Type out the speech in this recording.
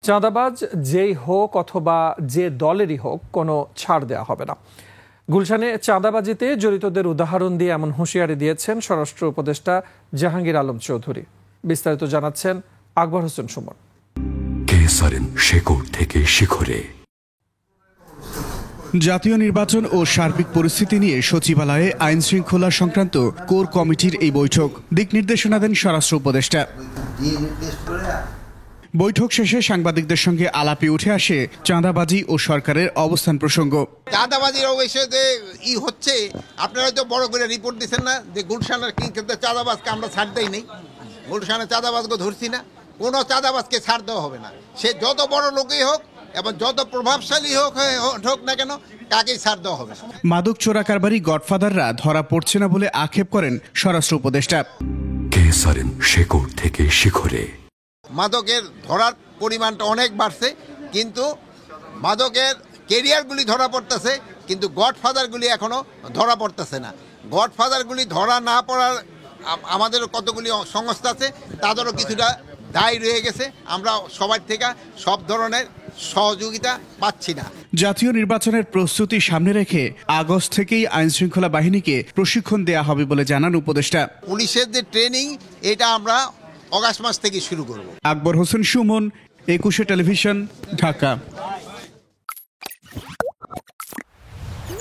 চাঁদাবাজ যেই হোক অথবা যে দলেরই হোক কোনো ছাড় দেওয়া হবে না। গুলশানে চাঁদাবাজিতে জড়িতদের উদাহরণ দিয়ে এমন হুঁশিয়ারি দিয়েছেন স্বরাষ্ট্র উপদেষ্টা জাহাঙ্গীর আলম চৌধুরী। বিস্তারিত জানাচ্ছেন আকবর হোসেন সুমন। শেকড় থেকে শিখরে। জাতীয় নির্বাচন ও সার্বিক পরিস্থিতি নিয়ে সচিবালয়ে আইন শৃঙ্খলা সংক্রান্ত কোর কমিটির এই বৈঠক দিক নির্দেশনা দেন স্বরাষ্ট্র উপদেষ্টা। বৈঠক শেষে সাংবাদিকদের সঙ্গে আলাপে উঠে আসে চাঁদাবাজি ও সরকারের অবস্থান প্রসঙ্গ। চাঁদাবাজির অবশ্যই যে হচ্ছে, আপনারা তো বড় করে রিপোর্ট দিচ্ছেন না যে গুলশানের কিন্তু চাঁদাবাজকে আমরা ছাড় দেই নেই, গুলশানের চাঁদাবাজকে ধরছি না, কোনো চাঁদাবাজকে ছাড় দেওয়া হবে না। সে যত বড় লোকই হোক এবং যত প্রভাবশালী হোক না কেন, কাকেই ছাড় দেওয়া হবে। মাদক চোরা কারবারি গডফাদাররা ধরা পড়ছে না বলে আক্ষেপ করেন স্বরাষ্ট্র উপদেষ্টা। শেকড় থেকে শিখরে। মাদকের ধরার পরিমাণটা অনেক বাড়ছে, কিন্তু মাদকের কেরিয়ারগুলি ধরা পড়তেছে, কিন্তু গডফাদারগুলি এখনো ধরা পড়তেছে না। গডফাদারগুলি ধরা না পড়ার আমাদের কতগুলি সংস্থা আছে, তাদেরও কিছুটা দায় রয়ে গেছে। আমরা সবার থেকে সব ধরনের সহযোগিতা পাচ্ছি না। জাতীয় নির্বাচনের প্রস্তুতি সামনে রেখে আগস্ট থেকেই আইন শৃঙ্খলা বাহিনীকে প্রশিক্ষণ দেয়া হবে বলে জানান উপদেষ্টা। পুলিশের যে ট্রেনিং, এটা আমরা অগাস্ট মাস থেকে শুরু করব। আকবর হোসেন সুমন, 21 টেলিভিশন, ঢাকা।